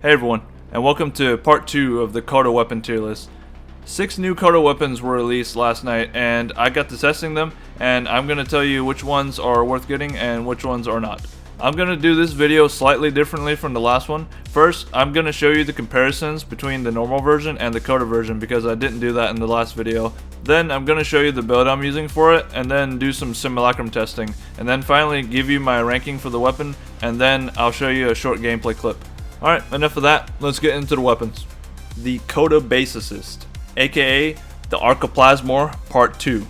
Hey everyone, and welcome to part 2 of the Coda Weapon Tier List. 6 new Coda Weapons were released last night, and I got to testing them, and I'm going to tell you which ones are worth getting and which ones are not. I'm going to do this video slightly differently from the last one. First, I'm going to show you the comparisons between the normal version and the Coda version because I didn't do that in the last video. Then I'm going to show you the build I'm using for it, and then do some simulacrum testing, and then finally give you my ranking for the weapon, and then I'll show you a short gameplay clip. Alright, enough of that, let's get into the weapons. The Coda Bassocyst, aka the Archiplasmor Part 2.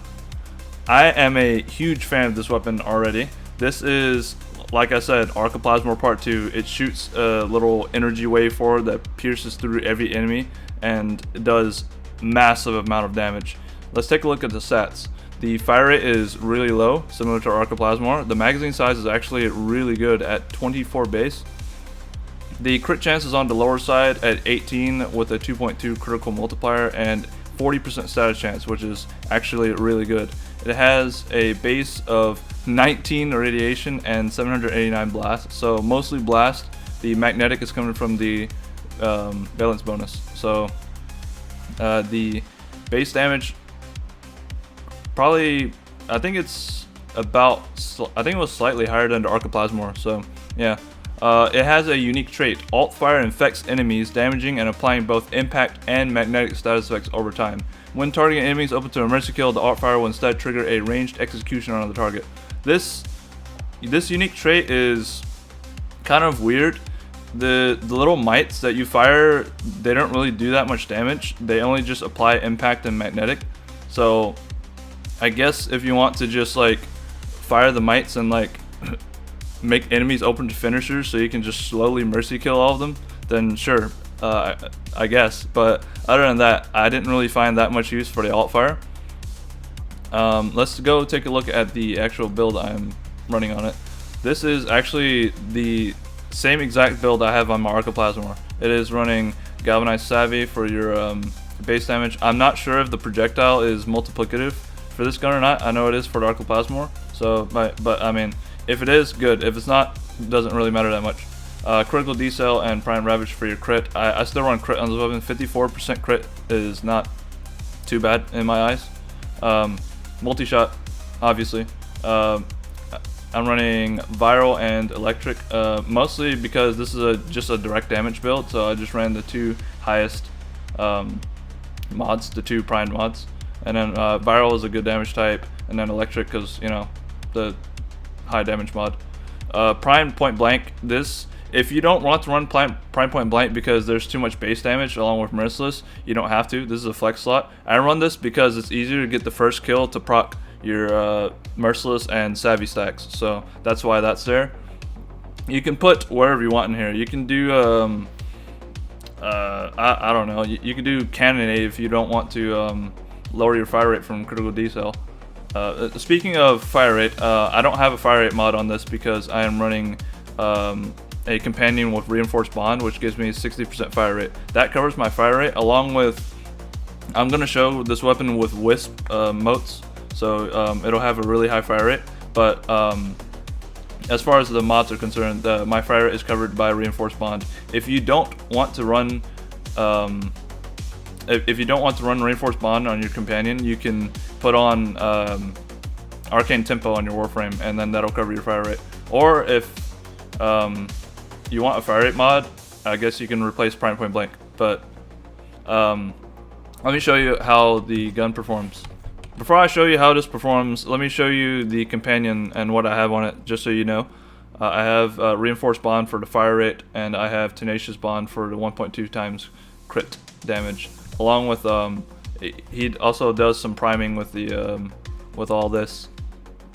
I am a huge fan of this weapon already. This is, like I said, Archiplasmor Part 2. It shoots a little energy wave forward that pierces through every enemy and does massive amount of damage. Let's take a look at the stats. The fire rate is really low, similar to Archiplasmor. The magazine size is actually really good at 24 base. The crit chance is on the lower side at 18 with a 2.2 critical multiplier and 40% status chance, which is actually really good. It has a base of 19 radiation and 789 blast, so mostly blast. The magnetic is coming from the valence bonus. So the base damage probably, I think it was slightly higher than the Archiplasmor, so yeah. It has a unique trait. Alt fire infects enemies, damaging and applying both impact and magnetic status effects over time. When targeting enemies open to a mercy kill, the alt fire will instead trigger a ranged execution on the target. This unique trait is kind of weird. The little mites that you fire, they don't really do that much damage. They only just apply impact and magnetic. So I guess if you want to just like fire the mites and like make enemies open to finishers so you can just slowly mercy kill all of them, then sure, I guess. But other than that, I didn't really find that much use for the alt fire. Let's go take a look at the actual build I'm running on it. This is actually the same exact build I have on my Archiplasmor. It is running Galvanized Savvy for your base damage. I'm not sure if the projectile is multiplicative for this gun or not. I know it is for the Archiplasmor, so but I mean, if it is, good. If it's not, it doesn't really matter that much. Critical decel and prime ravage for your crit. I still run crit on this weapon. 54% crit is not too bad in my eyes. Multi-shot, obviously. I'm running viral and electric, mostly because this is just a direct damage build, so I just ran the two highest mods, the two prime mods. And then viral is a good damage type, and then electric because, you know, the high damage mod. Prime point blank. This, if you don't want to run prime point blank because there's too much base damage along with merciless, you don't have to. This is a flex slot. I run this because it's easier to get the first kill to proc your merciless and savvy stacks, so that's why that's there. You can put wherever you want in here. You can do I don't know, you can do cannonade if you don't want to lower your fire rate from critical decel. Speaking of fire rate, I don't have a fire rate mod on this because I am running a companion with reinforced bond, which gives me 60% fire rate. That covers my fire rate, along with, I'm going to show this weapon with wisp motes, so it'll have a really high fire rate. But as far as the mods are concerned, my fire rate is covered by reinforced bond. If you don't want to run reinforced bond on your companion, you can put on arcane tempo on your Warframe, and then that'll cover your fire rate. Or if you want a fire rate mod, I guess you can replace prime point blank. But let me show you how the gun performs. Before I show you how this performs, let me show you the companion and what I have on it, just so you know. I have reinforced bond for the fire rate, and I have tenacious bond for the 1.2 times crit damage. Along with he also does some priming with the with all this,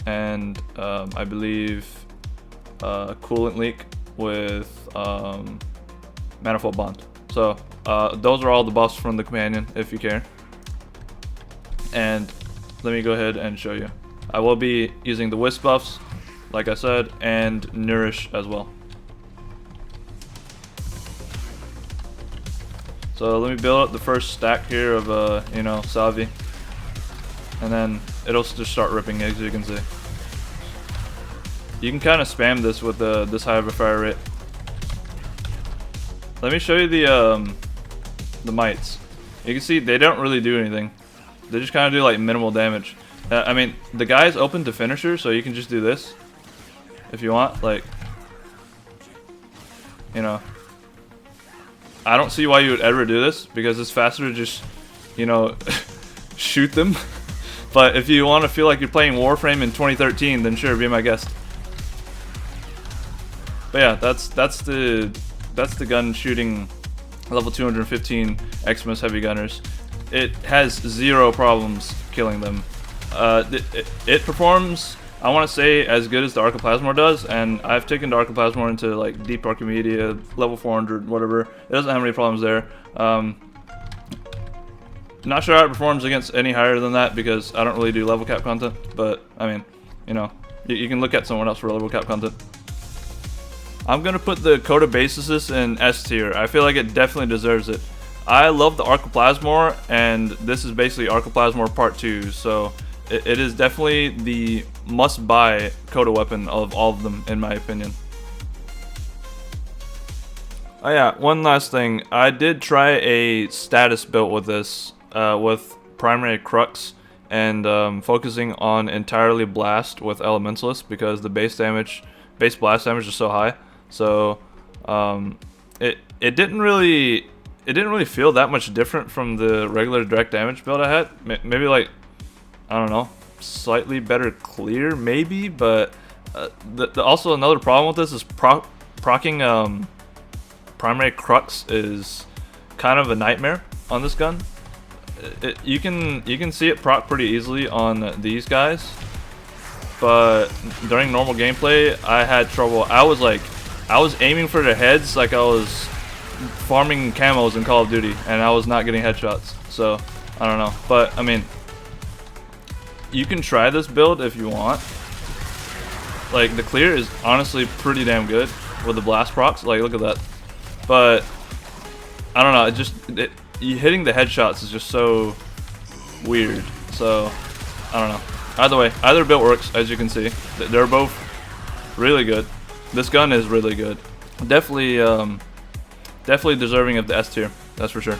and I believe coolant leak with manifold bond. So those are all the buffs from the companion, if you care. And let me go ahead and show you. I will be using the wisp buffs, like I said, and nourish as well. So let me build up the first stack here of you know, Salvi, and then it'll just start ripping, as you can see. You can kind of spam this with this high of a fire rate. Let me show you the mites. You can see they don't really do anything. They just kind of do like minimal damage. I mean, the guy's open to finisher, so you can just do this if you want. Like, you know, I don't see why you would ever do this because it's faster to just, you know, shoot them. But if you want to feel like you're playing Warframe in 2013, then sure, be my guest. But yeah, that's the gun shooting level 215 Xmas heavy gunners. It has zero problems killing them. It performs, I want to say, as good as the Archiplasmor does, and I've taken the Archiplasmor into like Deep Archimedia, level 400, whatever. It doesn't have any problems there. Not sure how it performs against any higher than that because I don't really do level cap content, but I mean, you know, you can look at someone else for level cap content. I'm gonna put the Coda Bassocyst in S tier. I feel like it definitely deserves it. I love the Archiplasmor, and this is basically Archiplasmor Part 2, so it is definitely the must-buy Coda weapon of all of them, in my opinion. Oh yeah, one last thing. I did try a status build with this, with primary Crux, and focusing on entirely Blast with Elementalist because the base blast damage is so high. So it didn't really feel that much different from the regular direct damage build I had. Maybe like, I don't know, slightly better clear maybe, but also another problem with this is procking primary Crux is kind of a nightmare on this gun. You can see it proc pretty easily on these guys, but during normal gameplay I had trouble. I was aiming for their heads like I was farming camos in Call of Duty, and I was not getting headshots. So I don't know, but I mean, you can try this build if you want. Like, the clear is honestly pretty damn good with the blast procs. Like, look at that. But I don't know. You hitting the headshots is just so weird. So I don't know. Either way, either build works. As you can see, they're both really good. This gun is really good. Definitely deserving of the S tier. That's for sure.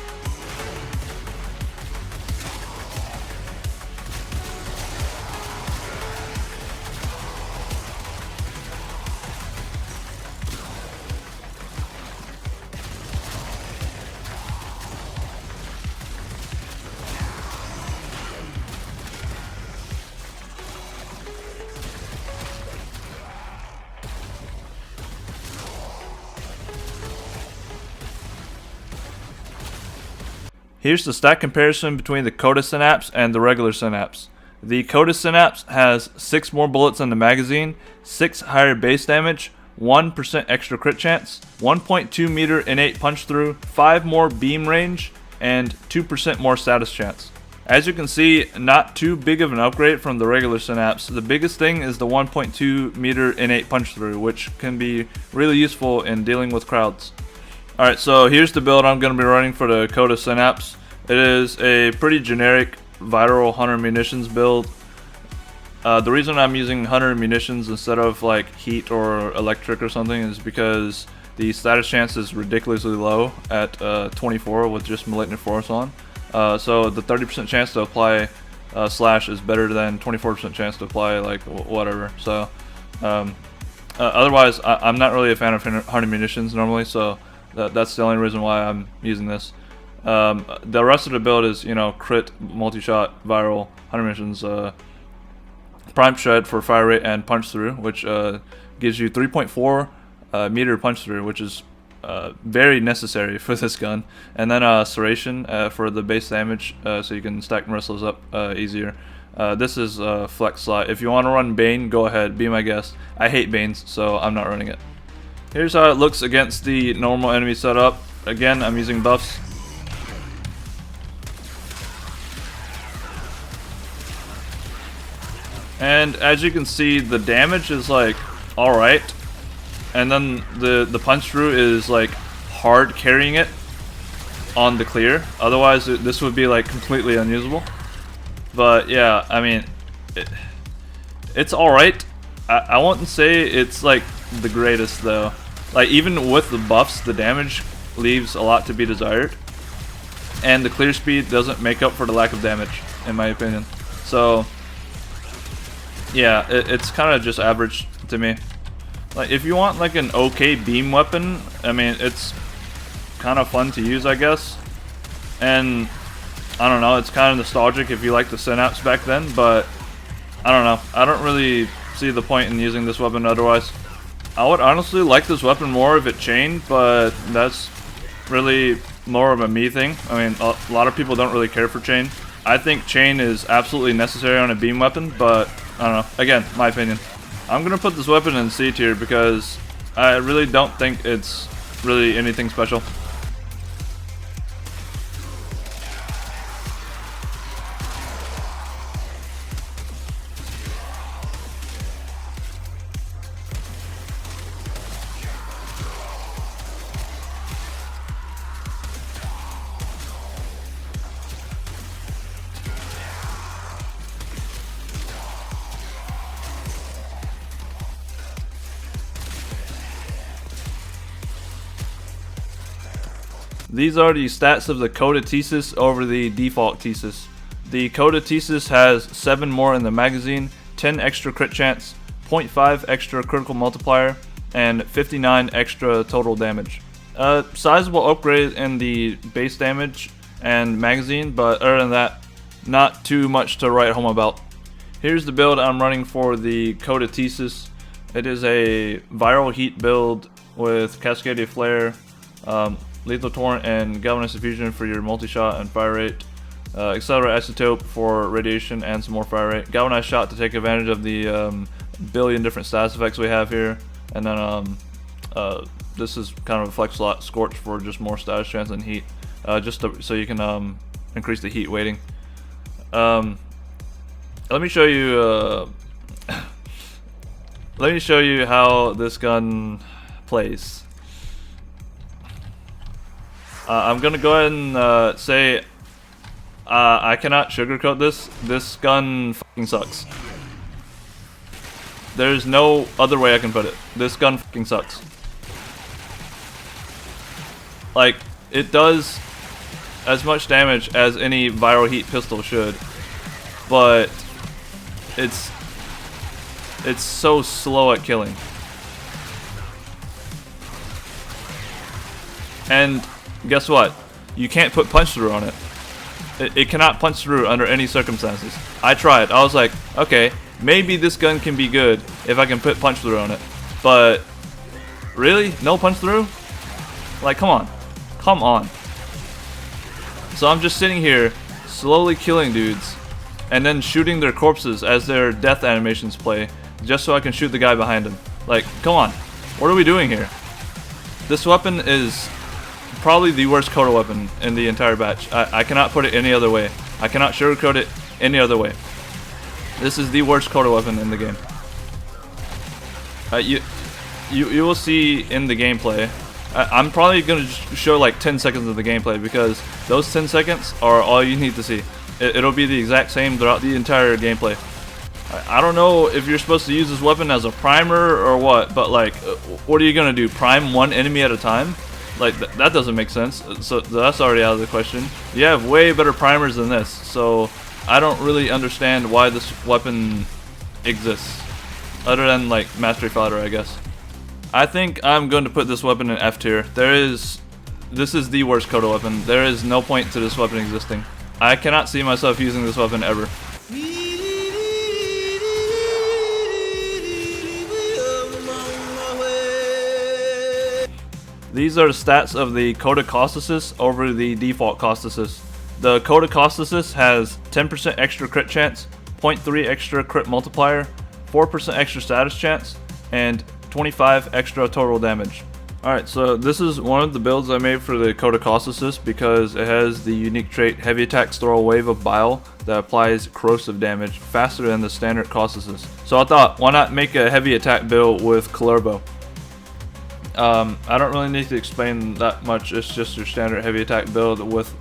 Here's the stat comparison between the Coda Synapse and the regular Synapse. The Coda Synapse has 6 more bullets in the magazine, 6 higher base damage, 1% extra crit chance, 1.2 meter innate punch through, 5 more beam range, and 2% more status chance. As you can see, not too big of an upgrade from the regular Synapse. The biggest thing is the 1.2 meter innate punch through, which can be really useful in dealing with crowds. Alright, so here's the build I'm going to be running for the Coda Synapse. It is a pretty generic viral hunter munitions build. The reason I'm using hunter munitions instead of like heat or electric or something is because the status chance is ridiculously low at 24 with just Malignant Force on. So the 30% chance to apply slash is better than 24% chance to apply like whatever. So otherwise, I'm not really a fan of hunter munitions normally, so that's the only reason why I'm using this. The rest of the build is, you know, crit, multi-shot, viral, hunter munitions, prime shred for fire rate and punch through, which gives you 3.4 meter punch through, which is very necessary for this gun. And then serration for the base damage, so you can stack Marissa's up easier. This is flex slot. If you want to run Bane, go ahead, be my guest. I hate Banes, so I'm not running it. Here's how it looks against the normal enemy setup. Again, I'm using buffs. And as you can see, the damage is like alright, and then the punch through is like hard carrying it on the clear. Otherwise this would be like completely unusable. But yeah, I mean, it's alright. I wouldn't say it's like the greatest though. Like, even with the buffs, the damage leaves a lot to be desired. And the clear speed doesn't make up for the lack of damage, in my opinion. So, yeah, it's kind of just average to me. Like, if you want like an okay beam weapon, I mean, it's kind of fun to use, I guess. And I don't know, it's kind of nostalgic if you like the Synapse back then, but I don't know. I don't really see the point in using this weapon otherwise. I would honestly like this weapon more if it chained, but that's really more of a me thing. I mean, a lot of people don't really care for chain. I think chain is absolutely necessary on a beam weapon, but I don't know. Again, my opinion. I'm gonna put this weapon in C tier because I really don't think it's really anything special. These are the stats of the Coda Tysis over the default Tysis. The Coda Tysis has 7 more in the magazine, 10 extra crit chance, 0.5 extra critical multiplier, and 59 extra total damage. Sizable upgrade in the base damage and magazine, but other than that, not too much to write home about. Here's the build I'm running for the Coda Tysis. It is a viral heat build with Cascadia Flare, Lethal Torrent, and Galvanized Diffusion for your multi-shot and fire rate. Accelerate Isotope for radiation and some more fire rate. Galvanized Shot to take advantage of the billion different status effects we have here. And then this is kind of a flex slot. Scorch for just more status chance and heat. So you can increase the heat weighting. Let me show you. Let me show you how this gun plays. I'm gonna go ahead and say I cannot sugarcoat this. This gun fucking sucks. There's no other way I can put it. This gun fucking sucks. Like, it does as much damage as any viral heat pistol should, but it's so slow at killing. And guess what? You can't put punch through on it. It cannot punch through under any circumstances. I tried. I was like, okay, maybe this gun can be good if I can put punch through on it. But really? No punch through? Like, come on. Come on. So I'm just sitting here slowly killing dudes and then shooting their corpses as their death animations play just so I can shoot the guy behind him. Like, come on. What are we doing here? This weapon is probably the worst Coda weapon in the entire batch. I cannot put it any other way. I cannot sugarcoat it any other way. This is the worst Coda weapon in the game. You will see in the gameplay. I'm probably going to show like 10 seconds of the gameplay because those 10 seconds are all you need to see. It'll be the exact same throughout the entire gameplay. I don't know if you're supposed to use this weapon as a primer or what, but like, what are you going to do? Prime one enemy at a time? Like, that doesn't make sense, so that's already out of the question. You have way better primers than this, so I don't really understand why this weapon exists, other than like mastery fodder, I guess. I think I'm going to put this weapon in F tier. This is the worst Coda weapon. There is no point to this weapon existing. I cannot see myself using this weapon ever. These are the stats of the Coda Caustacyst over the default Caustacyst. The Coda Caustacyst has 10% extra crit chance, 0.3 extra crit multiplier, 4% extra status chance, and 25 extra total damage. Alright, so this is one of the builds I made for the Coda Caustacyst because it has the unique trait Heavy Attack Throw a Wave of Bile that applies corrosive damage faster than the standard Caustacyst. So I thought, why not make a heavy attack build with Kullervo? I don't really need to explain that much. It's just your standard heavy attack build with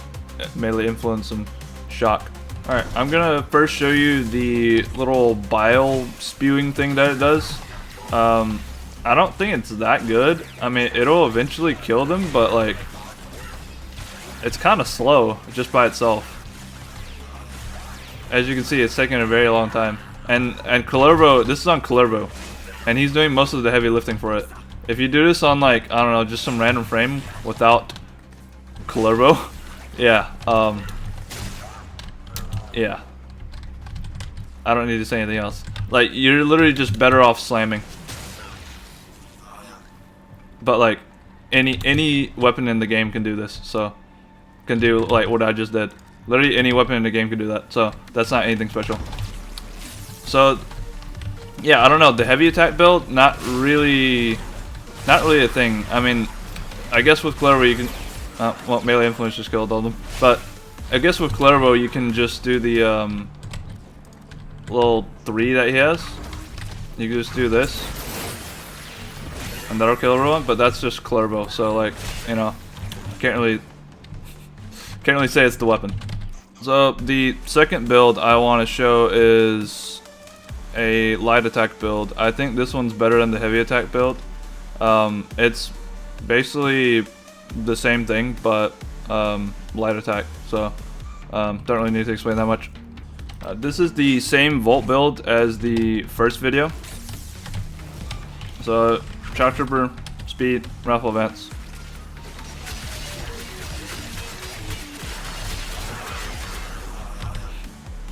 melee influence and shock. Alright, I'm gonna first show you the little bile spewing thing that it does. I don't think it's that good. I mean, it'll eventually kill them, but like, it's kind of slow just by itself. As you can see, it's taking a very long time. And Kullervo, this is on Kullervo, and he's doing most of the heavy lifting for it. If you do this on like, I don't know, just some random frame without Kullervo, yeah, yeah. I don't need to say anything else. Like, you're literally just better off slamming. But like, any weapon in the game can do this, so can do like what I just did. Literally any weapon in the game can do that, so that's not anything special. So yeah, I don't know, the heavy attack build, not really a thing. I mean, I guess with Kullervo you can, well, melee influence just killed all of them, but I guess with Kullervo you can just do the little 3 that he has. You can just do this, and that'll kill everyone. But that's just Kullervo, so like, you know, can't really say it's the weapon. So the second build I want to show is a light attack build. I think this one's better than the heavy attack build. It's basically the same thing, but light attack. So don't really need to explain that much. This is the same Volt build as the first video. So Shock Trooper, speed, rifle events.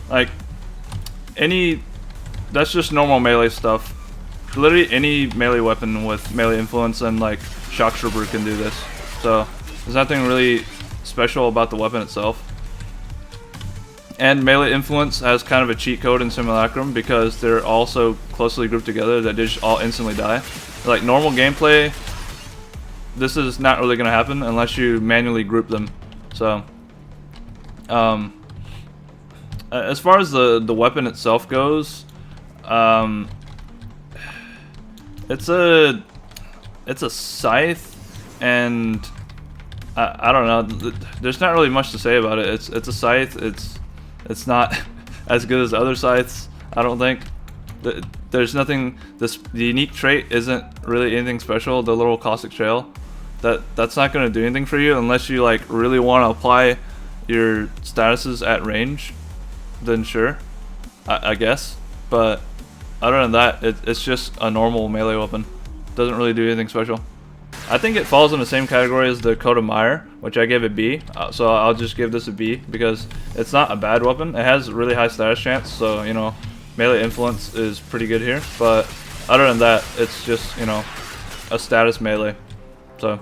Like, that's just normal melee stuff. Literally any melee weapon with melee influence and like Shock Trooper can do this. So there's nothing really special about the weapon itself. And melee influence has kind of a cheat code in Simulacrum because they're all so closely grouped together that they just all instantly die. Like normal gameplay, this is not really gonna happen unless you manually group them. So as far as the weapon itself goes, it's a scythe, and I don't know. There's not really much to say about it. It's a scythe. It's not as good as other scythes, I don't think. There's nothing. The unique trait isn't really anything special. The little caustic trail, that's not gonna do anything for you unless you like really want to apply your statuses at range. Then sure, I guess. But other than that, it's just a normal melee weapon. Doesn't really do anything special. I think it falls in the same category as the Coda Meyer, which I gave a B. So I'll just give this a B because it's not a bad weapon. It has really high status chance, so you know, melee influence is pretty good here. But other than that, it's just, you know, a status melee. So.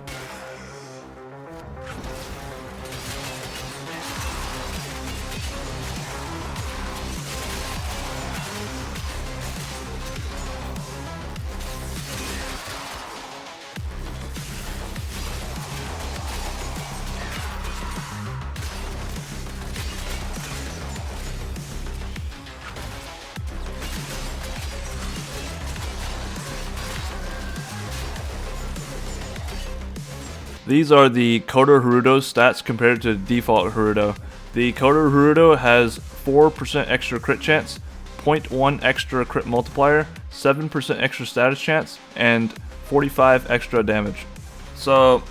These are the Coda Hirudo stats compared to default Hirudo. The Coda Hirudo has 4% extra crit chance, 0.1 extra crit multiplier, 7% extra status chance, and 45 extra damage. So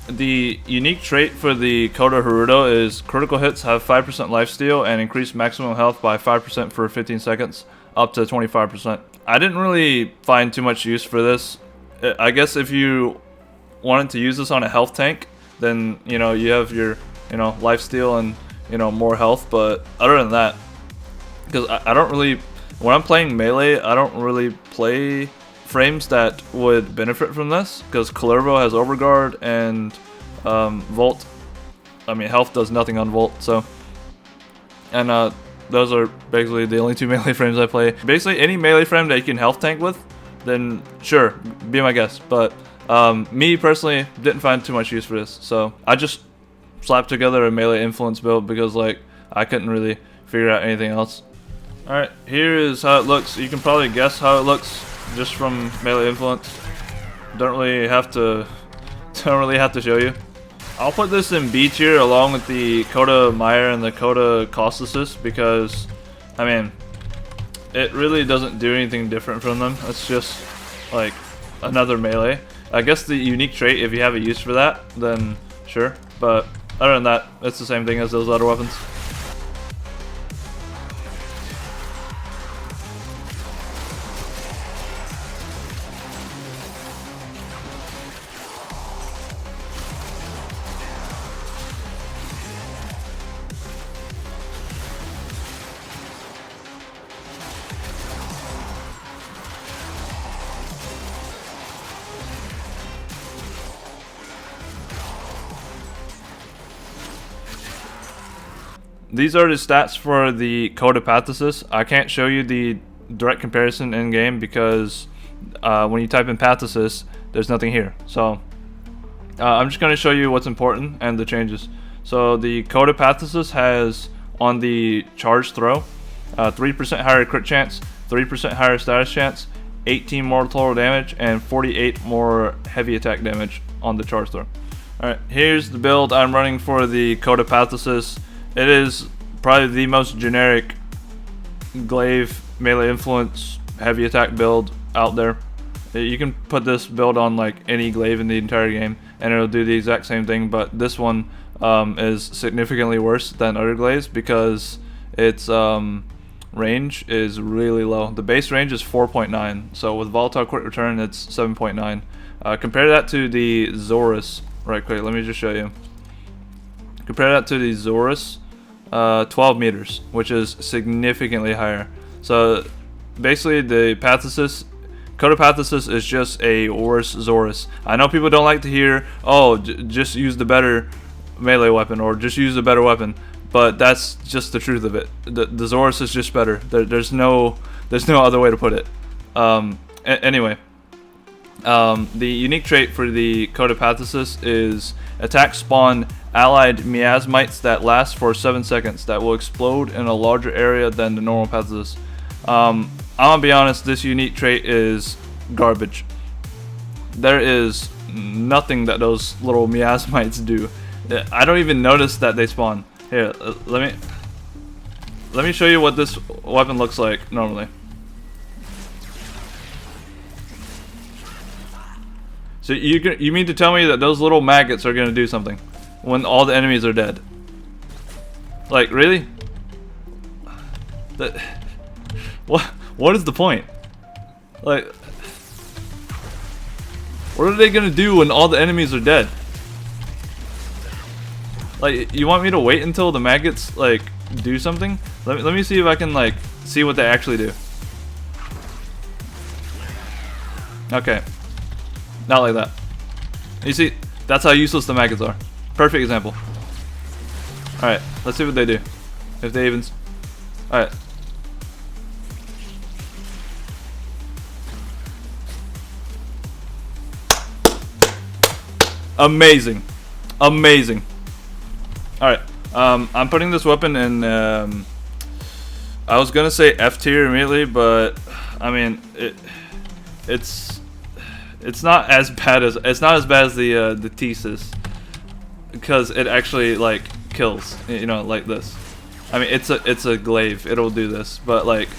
the unique trait for the Coda Hirudo is critical hits have 5% lifesteal and increase maximum health by 5% for 15 seconds, up to 25%. I didn't really find too much use for this. I guess if you wanted to use this on a health tank, then you know you have your lifesteal and more health. But other than that, because I don't really, when I'm playing melee, I don't really play frames that would benefit from this, because Kullervo has overguard and Volt. I mean, health does nothing on Volt. So, and those are basically the only two melee frames I play. Basically, any melee frame that you can health tank with, then sure, be my guest. But me personally didn't find too much use for this, so I just slapped together a melee influence build because like I couldn't really figure out anything else. Alright, here is how it looks. You can probably guess how it looks just from melee influence. Don't really have to show you. I'll put this in B tier along with the Coda Meyer and the Coda Caustacyst because I mean it really doesn't do anything different from them. It's just like another melee. I guess the unique trait, if you have a use for that, then sure. But other than that, it's the same thing as those other weapons. These are the stats for the Coda Pathocyst. I can't show you the direct comparison in game because when you type in Pathocyst, there's nothing here. So I'm just going to show you what's important and the changes. So the Coda Pathocyst has on the charge throw 3% higher crit chance, 3% higher status chance, 18 more total damage, and 48 more heavy attack damage on the charge throw. Alright, here's the build I'm running for the Coda Pathocyst. It is probably the most generic glaive melee influence heavy attack build out there. You can put this build on like any glaive in the entire game and it'll do the exact same thing, but this one is significantly worse than other glaives because its range is really low. The base range is 4.9, so with volatile quick return it's 7.9. Compare that to the Zorus right quick. Let me just show you. Compare that to the Zorus, 12 meters, which is significantly higher. So basically the Pathocyst, Coda Pathocyst is just a worse Zorus. I know people don't like to hear, oh, just use the better melee weapon or just use the better weapon, but that's just the truth of it. The Zorus is just better. There's no other way to put it. Anyway. The unique trait for the Coda Pathocyst is attack spawn allied miasmites that last for 7 seconds that will explode in a larger area than the normal Pathocyst. I'm gonna be honest, this unique trait is garbage. There is nothing that those little miasmites do. I don't even notice that they spawn. Here, let me show you what this weapon looks like normally. So you mean to tell me that those little maggots are gonna do something when all the enemies are dead? Like, really? What is the point? Like, what are they gonna do when all the enemies are dead? Like, you want me to wait until the maggots like do something? Let me see if I can like see what they actually do. Okay. Not like that. You see, that's how useless the maggots are. Perfect example. Alright, let's see what they do. If they even... Alright. Amazing. Amazing. Alright. I'm putting this weapon in... I was gonna say F tier immediately, but... I mean, it's not as bad as the Tysis, because it actually like kills, you know, like this. I mean, it's a glaive, it'll do this, but like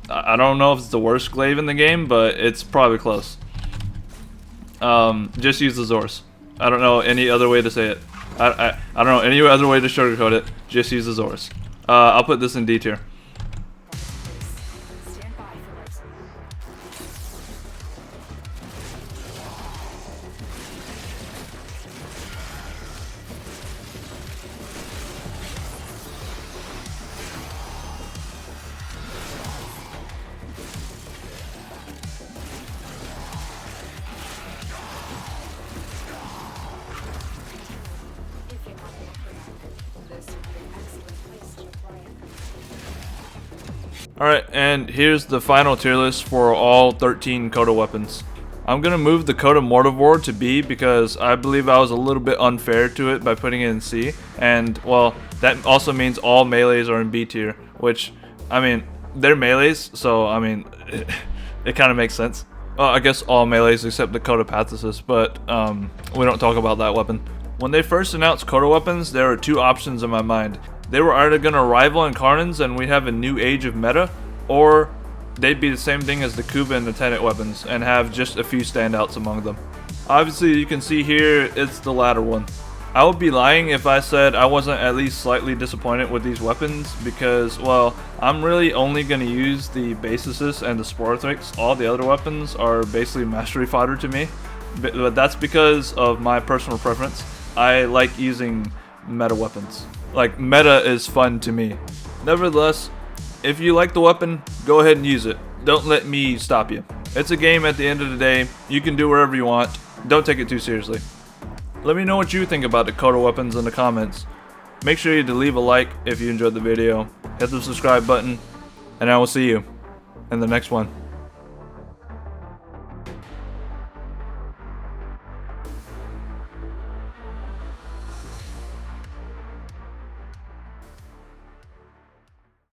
I don't know if it's the worst glaive in the game, but it's probably close. Just use the Zorus. I don't know any other way to say it. I don't know any other way to sugarcoat it. Just use the Zorus. I'll put this in D tier. Alright, and here's the final tier list for all 13 Coda weapons. I'm going to move the Coda Mortivore to B because I believe I was a little bit unfair to it by putting it in C. And, well, that also means all melees are in B tier, which, I mean, they're melees, so, I mean, it kind of makes sense. I guess all melees except the Coda Pathocyst, but we don't talk about that weapon. When they first announced Coda Weapons, there were two options in my mind. They were either going to rival Incarnans and we'd have a new age of meta, or they'd be the same thing as the Kuba and the Tenet weapons and have just a few standouts among them. Obviously, you can see here it's the latter one. I would be lying if I said I wasn't at least slightly disappointed with these weapons because, well, I'm really only going to use the Bassocyst and the Sporothrix. All the other weapons are basically mastery fodder to me, but that's because of my personal preference. I like using meta weapons. Like, meta is fun to me. Nevertheless, if you like the weapon, go ahead and use it. Don't let me stop you. It's a game at the end of the day. You can do whatever you want. Don't take it too seriously. Let me know what you think about the Coda Weapons in the comments. Make sure you leave a like if you enjoyed the video. Hit the subscribe button. And I will see you in the next one.